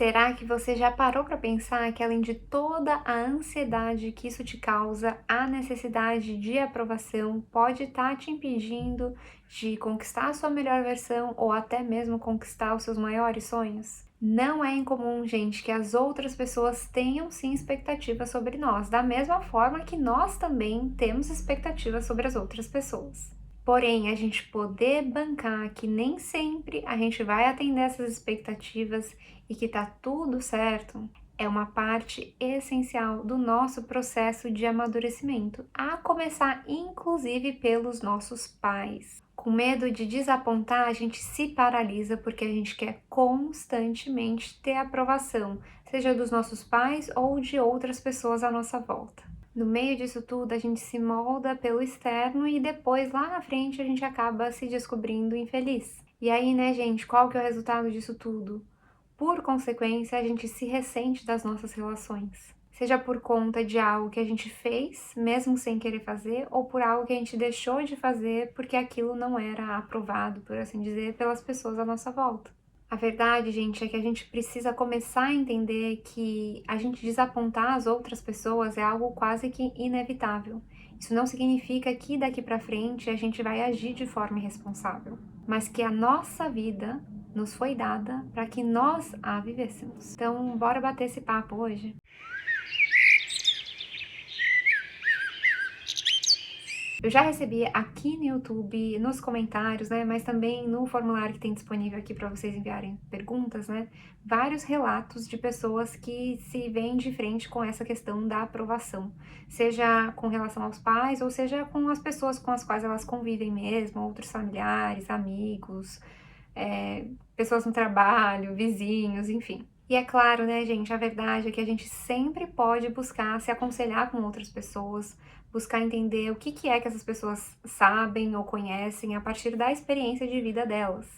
Será que você já parou para pensar que além de toda a ansiedade que isso te causa, a necessidade de aprovação pode estar te impedindo de conquistar a sua melhor versão ou até mesmo conquistar os seus maiores sonhos? Não é incomum, gente, que as outras pessoas tenham sim expectativas sobre nós, da mesma forma que nós também temos expectativas sobre as outras pessoas. Porém, a gente poder bancar que nem sempre a gente vai atender essas expectativas e que tá tudo certo, é uma parte essencial do nosso processo de amadurecimento, a começar inclusive pelos nossos pais. Com medo de desapontar, a gente se paralisa porque a gente quer constantemente ter aprovação, seja dos nossos pais ou de outras pessoas à nossa volta. No meio disso tudo, a gente se molda pelo externo e depois, lá na frente, a gente acaba se descobrindo infeliz. E aí, né, gente, qual que é o resultado disso tudo? Por consequência, a gente se ressente das nossas relações. Seja por conta de algo que a gente fez, mesmo sem querer fazer, ou por algo que a gente deixou de fazer porque aquilo não era aprovado, por assim dizer, pelas pessoas à nossa volta. A verdade, gente, é que a gente precisa começar a entender que a gente desapontar as outras pessoas é algo quase que inevitável. Isso não significa que daqui pra frente a gente vai agir de forma irresponsável, mas que a nossa vida nos foi dada para que nós a vivêssemos. Então, bora bater esse papo hoje? Eu já recebi aqui no YouTube, nos comentários, né, mas também no formulário que tem disponível aqui para vocês enviarem perguntas, né, vários relatos de pessoas que se veem de frente com essa questão da aprovação, seja com relação aos pais ou seja com as pessoas com as quais elas convivem mesmo, outros familiares, amigos, pessoas no trabalho, vizinhos, enfim. E é claro, né, gente, a verdade é que a gente sempre pode buscar se aconselhar com outras pessoas, buscar entender o que é que essas pessoas sabem ou conhecem a partir da experiência de vida delas.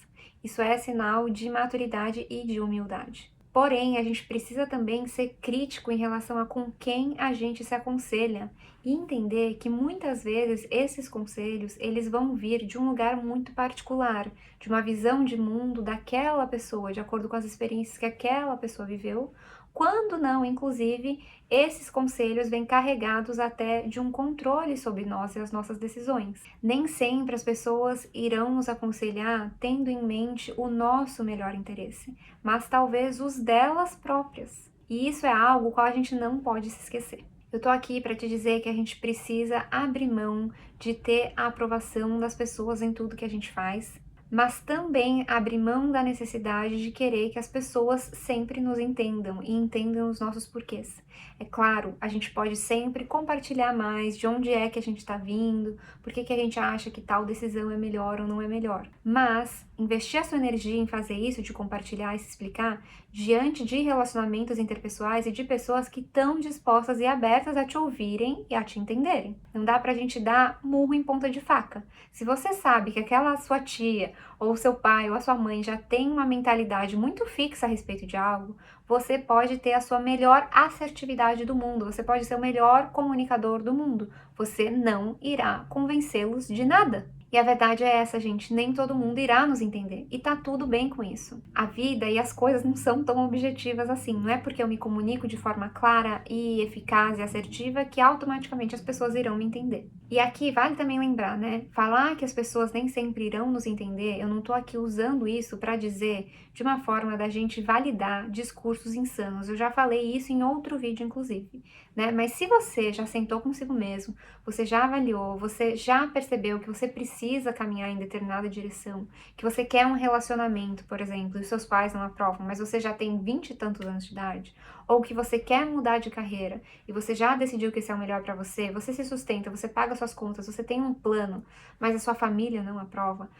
Isso é sinal de maturidade e de humildade. Porém, a gente precisa também ser crítico em relação a com quem a gente se aconselha e entender que muitas vezes esses conselhos, eles vão vir de um lugar muito particular, de uma visão de mundo daquela pessoa, de acordo com as experiências que aquela pessoa viveu, quando não, inclusive, esses conselhos vêm carregados até de um controle sobre nós e as nossas decisões. Nem sempre as pessoas irão nos aconselhar tendo em mente o nosso melhor interesse, mas talvez os delas próprias. E isso é algo qual a gente não pode se esquecer. Eu tô aqui para te dizer que a gente precisa abrir mão de ter a aprovação das pessoas em tudo que a gente faz, mas também abrir mão da necessidade de querer que as pessoas sempre nos entendam e entendam os nossos porquês. É claro, a gente pode sempre compartilhar mais de onde é que a gente está vindo, por que a gente acha que tal decisão é melhor ou não é melhor. Mas investir a sua energia em fazer isso, de compartilhar e se explicar, diante de relacionamentos interpessoais e de pessoas que estão dispostas e abertas a te ouvirem e a te entenderem. Não dá pra gente dar murro em ponta de faca. Se você sabe que aquela sua tia, ou seu pai, ou a sua mãe já tem uma mentalidade muito fixa a respeito de algo, você pode ter a sua melhor assertividade do mundo, você pode ser o melhor comunicador do mundo. Você não irá convencê-los de nada. E a verdade é essa, gente, nem todo mundo irá nos entender. E tá tudo bem com isso. A vida e as coisas não são tão objetivas assim. Não é porque eu me comunico de forma clara e eficaz e assertiva que automaticamente as pessoas irão me entender. E aqui vale também lembrar, né? Falar que as pessoas nem sempre irão nos entender, eu não tô aqui usando isso para dizer de uma forma da gente validar discursos insanos. Eu já falei isso em outro vídeo, inclusive, né? Mas se você já sentou consigo mesmo, você já avaliou, você já percebeu que você precisa caminhar em determinada direção, que você quer um relacionamento, por exemplo, e seus pais não aprovam, mas você já tem 20 e tantos anos de idade, ou que você quer mudar de carreira e você já decidiu que esse é o melhor para você se sustenta, você paga suas contas, você tem um plano, mas a sua família não aprova,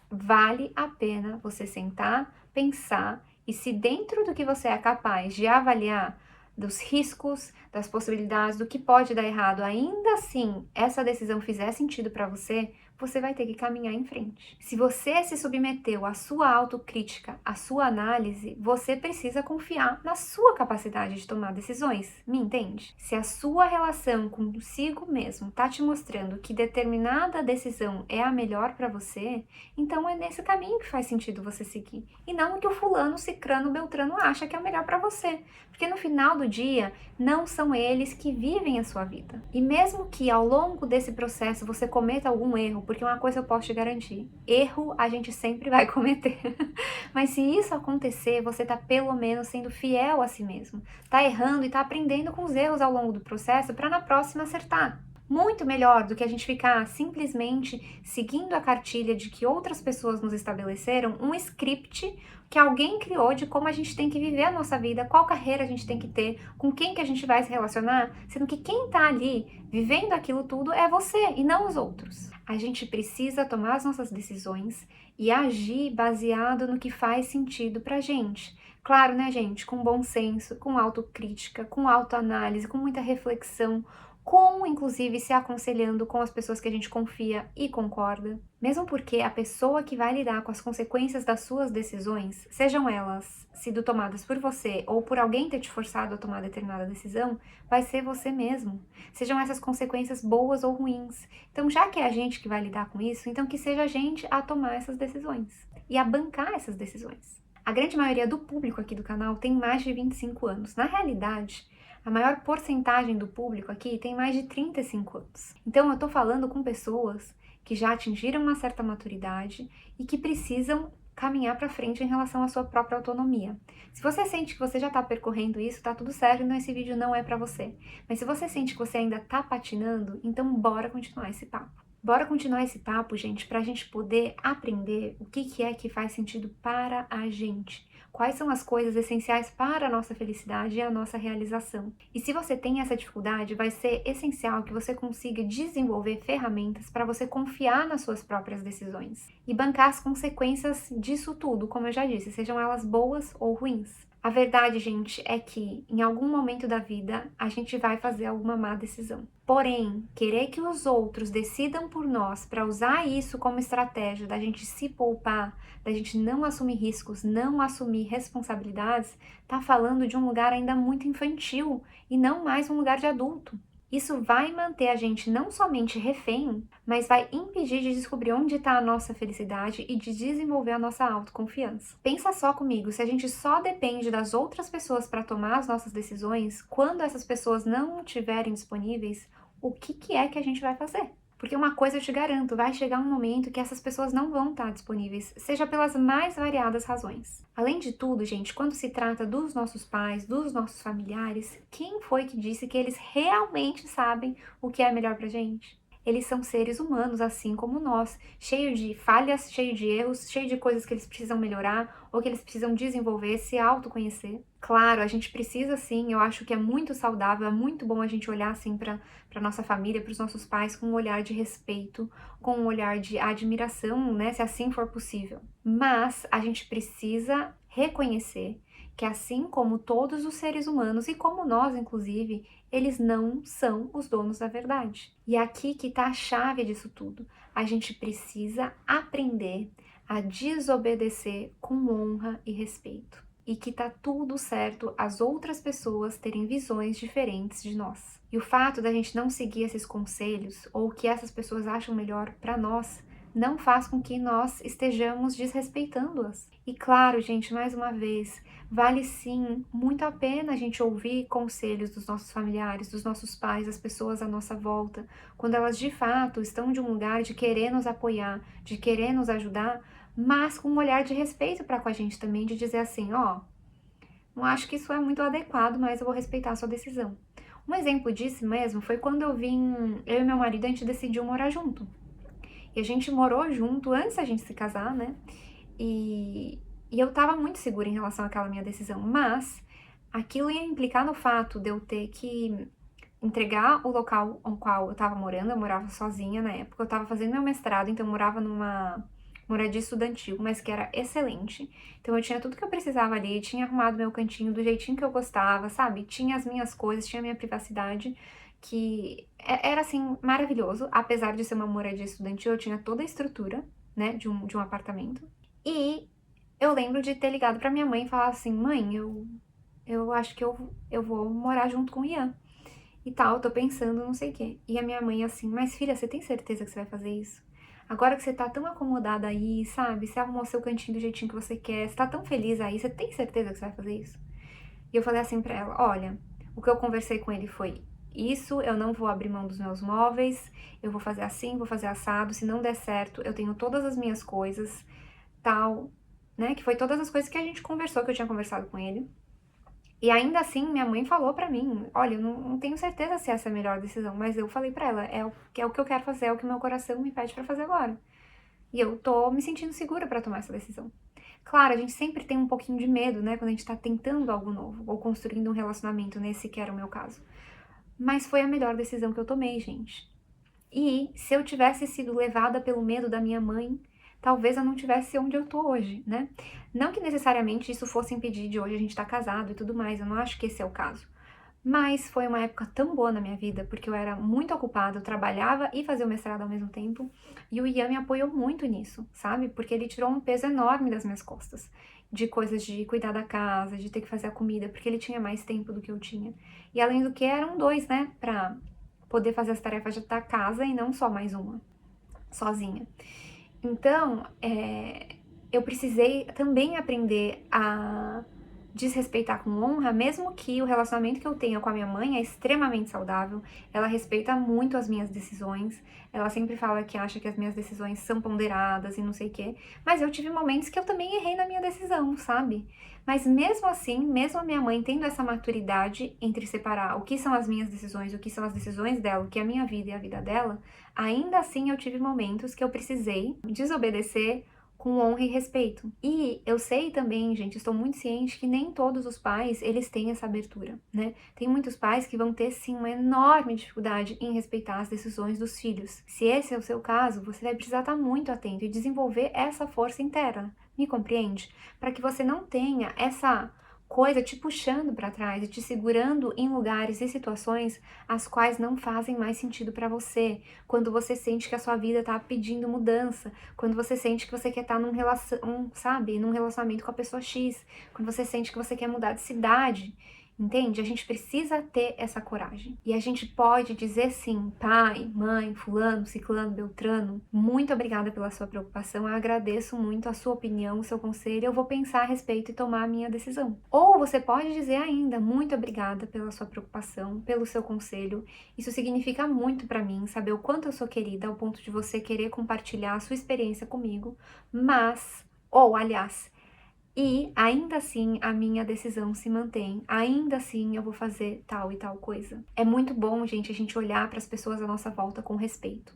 vale a pena você sentar, pensar e se dentro do que você é capaz de avaliar dos riscos, das possibilidades, do que pode dar errado, ainda assim essa decisão fizer sentido para você você vai ter que caminhar em frente. Se você se submeteu à sua autocrítica, à sua análise, você precisa confiar na sua capacidade de tomar decisões. Me entende? Se a sua relação consigo mesmo tá te mostrando que determinada decisão é a melhor para você, então é nesse caminho que faz sentido você seguir. E não o que o fulano, cicrano, beltrano acha que é o melhor para você. Porque no final do dia, não são eles que vivem a sua vida. E mesmo que ao longo desse processo você cometa algum erro, porque uma coisa eu posso te garantir, erro a gente sempre vai cometer. Mas se isso acontecer, você tá pelo menos sendo fiel a si mesmo. Tá errando e tá aprendendo com os erros ao longo do processo para na próxima acertar. Muito melhor do que a gente ficar simplesmente seguindo a cartilha de que outras pessoas nos estabeleceram, um script que alguém criou de como a gente tem que viver a nossa vida, qual carreira a gente tem que ter, com quem que a gente vai se relacionar, sendo que quem tá ali vivendo aquilo tudo é você e não os outros. A gente precisa tomar as nossas decisões e agir baseado no que faz sentido pra gente. Claro, né, gente? Com bom senso, com autocrítica, com autoanálise, com muita reflexão, com inclusive se aconselhando com as pessoas que a gente confia e concorda. Mesmo porque a pessoa que vai lidar com as consequências das suas decisões, sejam elas sido tomadas por você ou por alguém ter te forçado a tomar determinada decisão, vai ser você mesmo. Sejam essas consequências boas ou ruins. Então, já que é a gente que vai lidar com isso, então que seja a gente a tomar essas decisões e a bancar essas decisões. A grande maioria do público aqui do canal tem mais de 25 anos. Na realidade, a maior porcentagem do público aqui tem mais de 35 anos. Então eu tô falando com pessoas que já atingiram uma certa maturidade e que precisam caminhar para frente em relação à sua própria autonomia. Se você sente que você já tá percorrendo isso, tá tudo certo, então esse vídeo não é para você. Mas se você sente que você ainda tá patinando, então bora continuar esse papo. Bora continuar esse papo, gente, pra gente poder aprender o que é que faz sentido para a gente. Quais são as coisas essenciais para a nossa felicidade e a nossa realização. E se você tem essa dificuldade, vai ser essencial que você consiga desenvolver ferramentas para você confiar nas suas próprias decisões e bancar as consequências disso tudo, como eu já disse, sejam elas boas ou ruins. A verdade, gente, é que em algum momento da vida a gente vai fazer alguma má decisão. Porém, querer que os outros decidam por nós para usar isso como estratégia da gente se poupar, da gente não assumir riscos, não assumir responsabilidades, tá falando de um lugar ainda muito infantil e não mais um lugar de adulto. Isso vai manter a gente não somente refém, mas vai impedir de descobrir onde está a nossa felicidade e de desenvolver a nossa autoconfiança. Pensa só comigo, se a gente só depende das outras pessoas para tomar as nossas decisões, quando essas pessoas não estiverem disponíveis, o que é que a gente vai fazer? Porque uma coisa eu te garanto, vai chegar um momento que essas pessoas não vão estar disponíveis, seja pelas mais variadas razões. Além de tudo, gente, quando se trata dos nossos pais, dos nossos familiares, quem foi que disse que eles realmente sabem o que é melhor pra gente? Eles são seres humanos, assim como nós, cheio de falhas, cheio de erros, cheio de coisas que eles precisam melhorar ou que eles precisam desenvolver, se autoconhecer. Claro, a gente precisa sim, eu acho que é muito saudável, é muito bom a gente olhar assim para nossa família, para os nossos pais com um olhar de respeito, com um olhar de admiração, né, se assim for possível. Mas a gente precisa reconhecer que assim como todos os seres humanos e como nós, inclusive, eles não são os donos da verdade. E é aqui que está a chave disso tudo. A gente precisa aprender a desobedecer com honra e respeito. E que tá tudo certo as outras pessoas terem visões diferentes de nós. E o fato da gente não seguir esses conselhos ou o que essas pessoas acham melhor para nós não faz com que nós estejamos desrespeitando-as. E claro, gente, mais uma vez, vale sim muito a pena a gente ouvir conselhos dos nossos familiares, dos nossos pais, das pessoas à nossa volta, quando elas de fato estão de um lugar de querer nos apoiar, de querer nos ajudar, mas com um olhar de respeito para com a gente também, de dizer assim, ó, não acho que isso é muito adequado, mas eu vou respeitar a sua decisão. Um exemplo disso mesmo foi quando eu e meu marido, a gente decidiu morar junto. E a gente morou junto antes da gente se casar, né? E eu tava muito segura em relação àquela minha decisão, mas aquilo ia implicar no fato de eu ter que entregar o local ao qual eu tava morando, eu morava sozinha na época, eu tava fazendo meu mestrado, então eu morava numa moradia estudantil, mas que era excelente. Então eu tinha tudo que eu precisava ali, tinha arrumado meu cantinho do jeitinho que eu gostava, sabe? Tinha as minhas coisas, tinha a minha privacidade. que era, assim, maravilhoso, apesar de ser uma moradia estudantil, eu tinha toda a estrutura, né, de um apartamento. E eu lembro de ter ligado pra minha mãe e falar assim: "Mãe, eu acho que eu vou morar junto com o Ian, e tal, tô pensando, não sei o quê". E a minha mãe assim: "Mas filha, você tem certeza que você vai fazer isso? Agora que você tá tão acomodada aí, sabe, você arrumou seu cantinho do jeitinho que você quer, você tá tão feliz aí, você tem certeza que você vai fazer isso?". E eu falei assim pra ela: "Olha, o que eu conversei com ele foi isso, eu não vou abrir mão dos meus móveis, eu vou fazer assim, vou fazer assado, se não der certo, eu tenho todas as minhas coisas, tal", né, que foi todas as coisas que a gente conversou, que eu tinha conversado com ele. E ainda assim, minha mãe falou pra mim: "Olha, eu não tenho certeza se essa é a melhor decisão", mas eu falei pra ela: "É o que eu quero fazer, é o que meu coração me pede pra fazer agora. E eu tô me sentindo segura pra tomar essa decisão". Claro, a gente sempre tem um pouquinho de medo, né, quando a gente tá tentando algo novo ou construindo um relacionamento, nesse que era o meu caso. Mas foi a melhor decisão que eu tomei, gente. E se eu tivesse sido levada pelo medo da minha mãe, talvez eu não tivesse onde eu tô hoje, né. Não que necessariamente isso fosse impedir de hoje a gente estar casado e tudo mais, eu não acho que esse é o caso. Mas foi uma época tão boa na minha vida, porque eu era muito ocupada, eu trabalhava e fazia o mestrado ao mesmo tempo, e o Ian me apoiou muito nisso, sabe, porque ele tirou um peso enorme das minhas costas, de coisas de cuidar da casa, de ter que fazer a comida, porque ele tinha mais tempo do que eu tinha. E além do que, eram 2, né, pra poder fazer as tarefas da casa e não só mais uma, sozinha. Então, eu precisei também aprender a desrespeitar com honra, mesmo que o relacionamento que eu tenho com a minha mãe é extremamente saudável, ela respeita muito as minhas decisões, ela sempre fala que acha que as minhas decisões são ponderadas e não sei o quê, mas eu tive momentos que eu também errei na minha decisão, sabe? Mas mesmo assim, mesmo a minha mãe tendo essa maturidade entre separar o que são as minhas decisões, o que são as decisões dela, o que é a minha vida e a vida dela, ainda assim eu tive momentos que eu precisei desobedecer com honra e respeito. E eu sei também, gente, estou muito ciente que nem todos os pais, eles têm essa abertura, né? Tem muitos pais que vão ter, sim, uma enorme dificuldade em respeitar as decisões dos filhos. Se esse é o seu caso, você vai precisar estar muito atento e desenvolver essa força interna, me compreende? Para que você não tenha essa coisa te puxando para trás e te segurando em lugares e situações as quais não fazem mais sentido para você, quando você sente que a sua vida tá pedindo mudança, quando você sente que você quer estar sabe, num relacionamento com a pessoa X, quando você sente que você quer mudar de cidade, entende? A gente precisa ter essa coragem. E a gente pode dizer sim: pai, mãe, fulano, ciclano, beltrano, muito obrigada pela sua preocupação, eu agradeço muito a sua opinião, o seu conselho, eu vou pensar a respeito e tomar a minha decisão. Ou você pode dizer ainda: muito obrigada pela sua preocupação, pelo seu conselho, isso significa muito pra mim, saber o quanto eu sou querida, ao ponto de você querer compartilhar a sua experiência comigo, mas, ou aliás, e ainda assim a minha decisão se mantém, ainda assim eu vou fazer tal e tal coisa. É muito bom, gente, a gente olhar para as pessoas à nossa volta com respeito.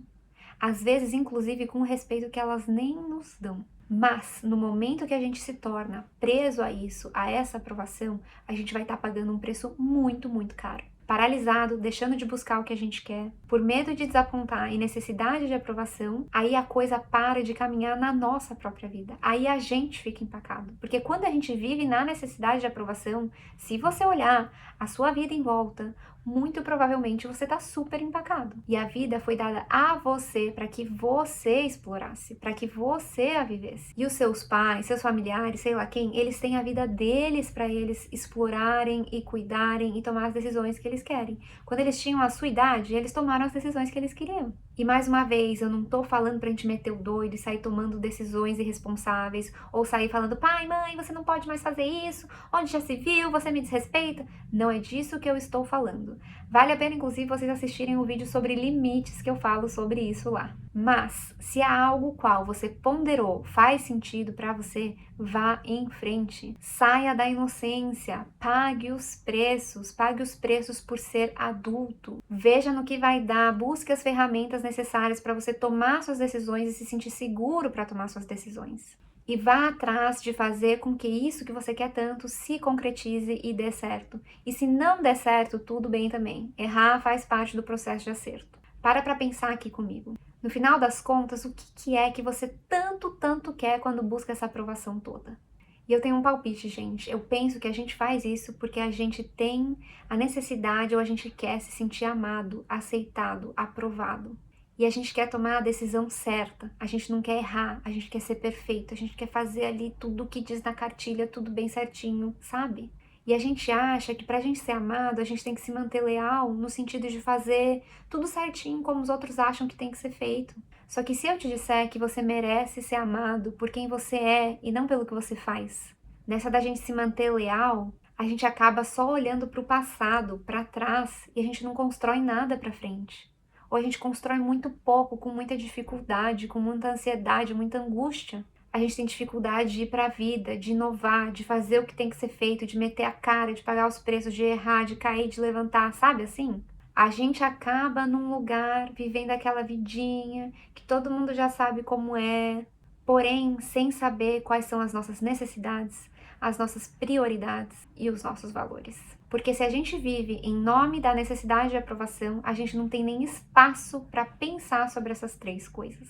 Às vezes, inclusive, com o respeito que elas nem nos dão. Mas, no momento que a gente se torna preso a isso, a essa aprovação, a gente vai estar pagando um preço muito, muito caro. Paralisado, deixando de buscar o que a gente quer, por medo de desapontar e necessidade de aprovação, aí a coisa para de caminhar na nossa própria vida. Aí a gente fica empacado. Porque quando a gente vive na necessidade de aprovação, se você olhar a sua vida em volta, muito provavelmente você tá super empacado. E a vida foi dada a você para que você explorasse, para que você a vivesse. E os seus pais, seus familiares, sei lá quem, eles têm a vida deles para eles explorarem e cuidarem e tomar as decisões que eles querem. Quando eles tinham a sua idade, eles tomaram as decisões que eles queriam. E mais uma vez, eu não tô falando pra gente meter o doido e sair tomando decisões irresponsáveis, ou sair falando: pai, mãe, você não pode mais fazer isso, onde já se viu, você me desrespeita. Não é disso que eu estou falando. Vale a pena, inclusive, vocês assistirem o vídeo sobre limites, que eu falo sobre isso lá. Mas, se há algo qual você ponderou, faz sentido pra você, vá em frente. Saia da inocência, pague os preços por ser adulto. Veja no que vai dar, busque as ferramentas necessárias para você tomar suas decisões e se sentir seguro para tomar suas decisões. E vá atrás de fazer com que isso que você quer tanto se concretize e dê certo. E se não der certo, tudo bem também. Errar faz parte do processo de acerto. Para pensar aqui comigo. No final das contas, o que é que você tanto quer quando busca essa aprovação toda? E eu tenho um palpite, gente. Eu penso que a gente faz isso porque a gente tem a necessidade ou a gente quer se sentir amado, aceitado, aprovado. E a gente quer tomar a decisão certa. A gente não quer errar, a gente quer ser perfeito, a gente quer fazer ali tudo o que diz na cartilha, tudo bem certinho, sabe? E a gente acha que pra gente ser amado, a gente tem que se manter leal no sentido de fazer tudo certinho como os outros acham que tem que ser feito. Só que se eu te disser que você merece ser amado por quem você é e não pelo que você faz, nessa da gente se manter leal, a gente acaba só olhando para o passado, para trás, e a gente não constrói nada para frente. Ou a gente constrói muito pouco, com muita dificuldade, com muita ansiedade, muita angústia. A gente tem dificuldade de ir para a vida, de inovar, de fazer o que tem que ser feito, de meter a cara, de pagar os preços, de errar, de cair, de levantar, sabe assim? A gente acaba num lugar vivendo aquela vidinha que todo mundo já sabe como é, porém sem saber quais são as nossas necessidades, as nossas prioridades e os nossos valores. Porque se a gente vive em nome da necessidade de aprovação, a gente não tem nem espaço para pensar sobre essas três coisas.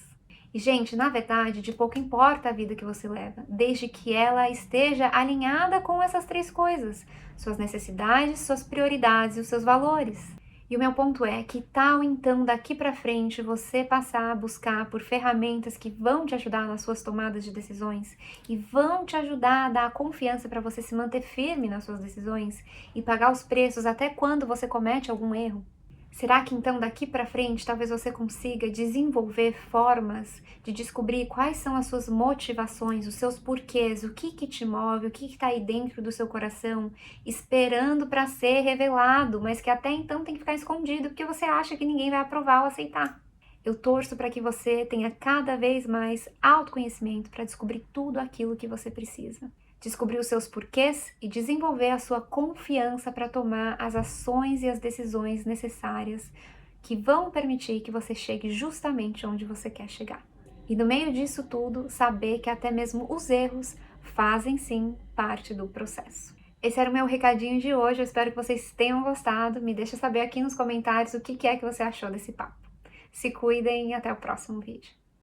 E, gente, na verdade, de pouco importa a vida que você leva, desde que ela esteja alinhada com essas três coisas: suas necessidades, suas prioridades e os seus valores. E o meu ponto é: que tal então daqui para frente você passar a buscar por ferramentas que vão te ajudar nas suas tomadas de decisões e vão te ajudar a dar confiança para você se manter firme nas suas decisões e pagar os preços até quando você comete algum erro? Será que então daqui para frente talvez você consiga desenvolver formas de descobrir quais são as suas motivações, os seus porquês, o que te move, o que está aí dentro do seu coração, esperando para ser revelado, mas que até então tem que ficar escondido porque você acha que ninguém vai aprovar ou aceitar? Eu torço para que você tenha cada vez mais autoconhecimento para descobrir tudo aquilo que você precisa. Descobrir os seus porquês e desenvolver a sua confiança para tomar as ações e as decisões necessárias que vão permitir que você chegue justamente onde você quer chegar. E no meio disso tudo, saber que até mesmo os erros fazem sim parte do processo. Esse era o meu recadinho de hoje, eu espero que vocês tenham gostado. Me deixa saber aqui nos comentários o que é que você achou desse papo. Se cuidem e até o próximo vídeo.